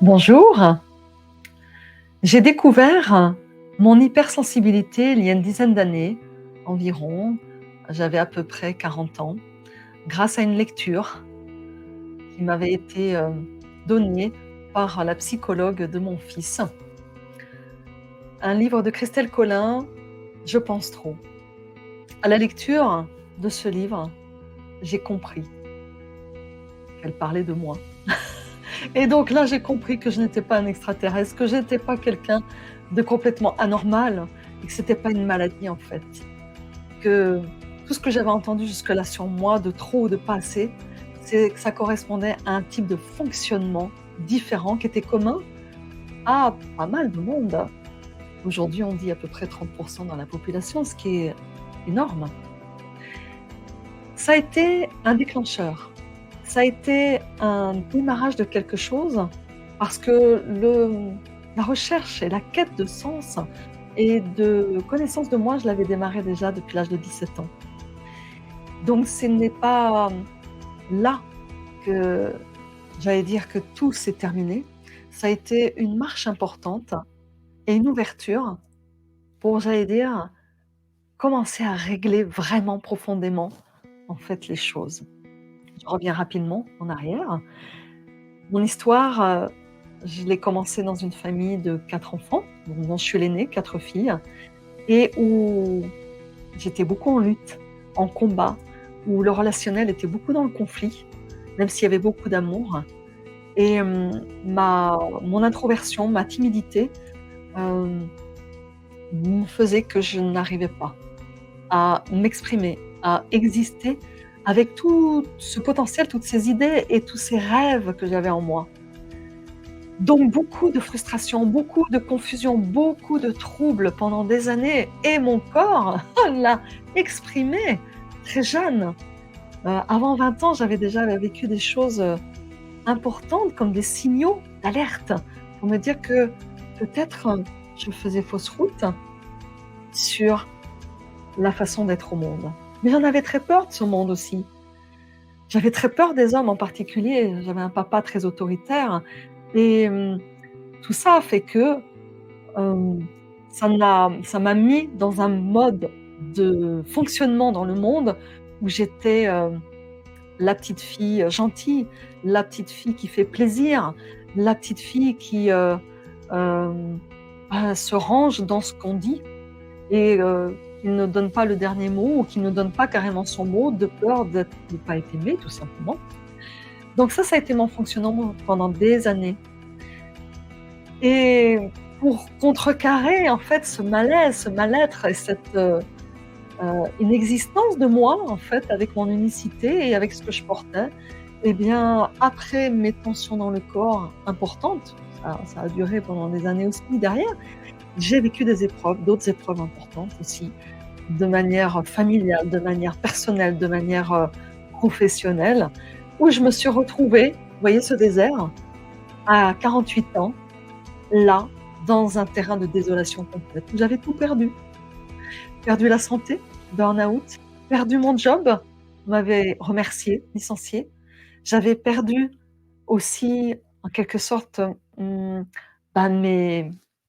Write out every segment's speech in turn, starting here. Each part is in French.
Bonjour, j'ai découvert mon hypersensibilité il y a une dizaine d'années environ. J'avais à peu près 40 ans, grâce à une lecture qui m'avait été donnée par la psychologue de mon fils. Un livre de Christelle Colin, Je pense trop. À la lecture de ce livre, j'ai compris qu'elle parlait de moi. Et donc là, j'ai compris que je n'étais pas un extraterrestre, que je n'étais pas quelqu'un de complètement anormal et que c'était pas une maladie en fait. Que tout ce que j'avais entendu jusque-là sur moi, de trop ou de pas assez, c'est que ça correspondait à un type de fonctionnement différent qui était commun à pas mal de monde. Aujourd'hui, on dit à peu près 30% dans la population, ce qui est énorme. Ça a été un déclencheur. Ça a été un démarrage de quelque chose parce que la recherche et la quête de sens et de connaissance de moi, je l'avais démarré déjà depuis l'âge de 17 ans. Donc ce n'est pas là que j'allais dire que tout s'est terminé. Ça a été une marche importante et une ouverture pour, j'allais dire, commencer à régler vraiment profondément, en fait, les choses. Je reviens rapidement en arrière. Mon histoire, je l'ai commencée dans une famille de 4 enfants, dont je suis l'aînée, 4 filles, et où j'étais beaucoup en lutte, en combat, où le relationnel était beaucoup dans le conflit, même s'il y avait beaucoup d'amour. Et mon introversion, ma timidité, hem, me faisait que je n'arrivais pas à m'exprimer, à exister avec tout ce potentiel, toutes ces idées et tous ces rêves que j'avais en moi. Donc beaucoup de frustration, beaucoup de confusion, beaucoup de troubles pendant des années et mon corps l'a exprimé très jeune. Avant 20 ans, j'avais déjà vécu des choses, importantes comme des signaux d'alerte pour me dire que peut-être, je faisais fausse route sur la façon d'être au monde. Mais j'en avais très peur de ce monde aussi. J'avais très peur des hommes en particulier. J'avais un papa très autoritaire et tout ça a fait que, hem, ça m'a mis dans un mode de fonctionnement dans le monde où j'étais, la petite fille, gentille, la petite fille qui fait plaisir, la petite fille qui, hem, se range dans ce qu'on dit et qui ne donne pas le dernier mot ou qui ne donne pas carrément son mot de peur de pas être aimée tout simplement. Donc ça a été mon fonctionnement pendant des années et pour contrecarrer en fait ce malaise, ce mal-être et cette, inexistence de moi en fait avec mon unicité et avec ce que je portais, et bien après mes tensions dans le corps importantes, ça a duré pendant des années aussi derrière, j'ai vécu des épreuves, d'autres épreuves importantes aussi, de manière familiale, de manière personnelle, de manière, professionnelle, où je me suis retrouvée, vous voyez ce désert? À 48 ans, là, dans un terrain de désolation complète, où j'avais tout perdu. Perdu la santé, burn-out, perdu mon job, on m'avait remerciée, licenciée. J'avais perdu aussi, en quelque sorte, mmh, bah,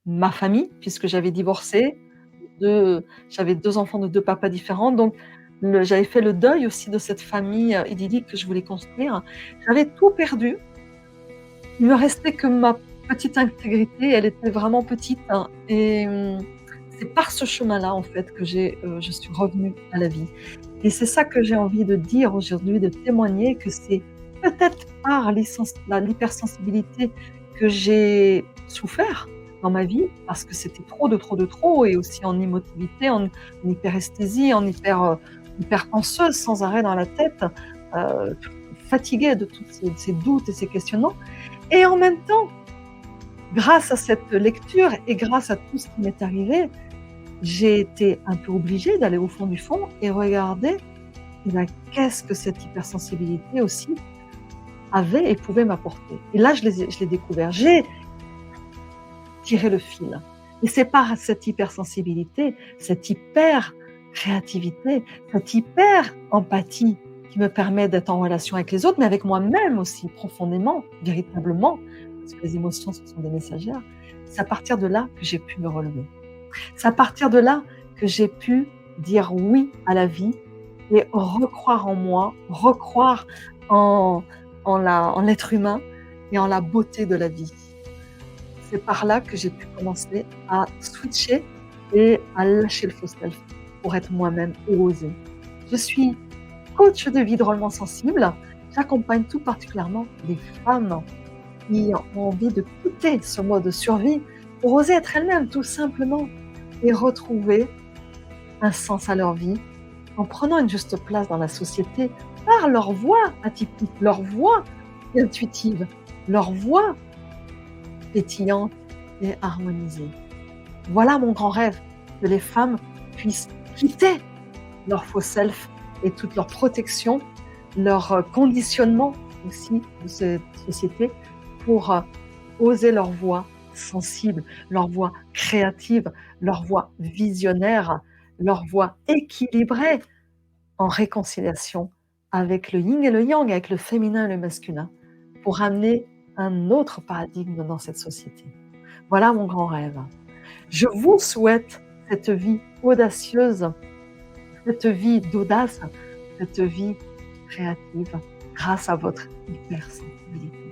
ma famille, puisque j'avais divorcé, 2 j'avais 2 enfants de 2 papas différents, donc j'avais fait le deuil aussi de cette famille, idyllique que je voulais construire. J'avais tout perdu. Il me restait que ma petite intégrité, elle était vraiment petite, hein, et c'est par ce chemin-là, en fait, que je suis revenue à la vie et c'est ça que j'ai envie de dire aujourd'hui, de témoigner que c'est peut-être par l'hypersensibilité que j'ai souffert dans ma vie parce que c'était trop de trop de trop et aussi en émotivité, en hyperesthésie, en hyperpenseuse sans arrêt dans la tête, heu, fatiguée de tous ces doutes et ces questionnements et en même temps, grâce à cette lecture et grâce à tout ce qui m'est arrivé, j'ai été un peu obligée d'aller au fond du fond et regarder, eh ben, qu'est-ce que cette hypersensibilité aussi avait et pouvait m'apporter. Et là, je l'ai découvert. J'ai tiré le fil. Et c'est par cette hypersensibilité, cette hyper créativité, cette hyper empathie qui me permet d'être en relation avec les autres, mais avec moi-même aussi profondément, véritablement. parce que les émotions, ce sont des messagères. C'est à partir de là que j'ai pu me relever. C'est à partir de là que j'ai pu dire oui à la vie et recroire en moi, recroire en en l'être humain et en la beauté de la vie. C'est par là que j'ai pu commencer à switcher et à lâcher le faux self pour être moi-même et oser. Je suis coach de vie drôlement sensible. J'accompagne tout particulièrement les femmes qui ont envie de quitter ce mode survie pour oser être elles-mêmes tout simplement et retrouver un sens à leur vie en prenant une juste place dans la société par leur voix atypique, leur voix intuitive, leur voix pétillante et harmonisée. Voilà mon grand rêve, que les femmes puissent quitter leur faux self et toute leur protection, leur conditionnement aussi de cette société pour oser leur voix sensible, leur voix créative, leur voix visionnaire, leur voix équilibrée en réconciliation avec le yin et le yang, avec le féminin et le masculin, pour amener un autre paradigme dans cette société. Voilà mon grand rêve. Je vous souhaite cette vie audacieuse, cette vie d'audace, cette vie créative grâce à votre hypersensibilité.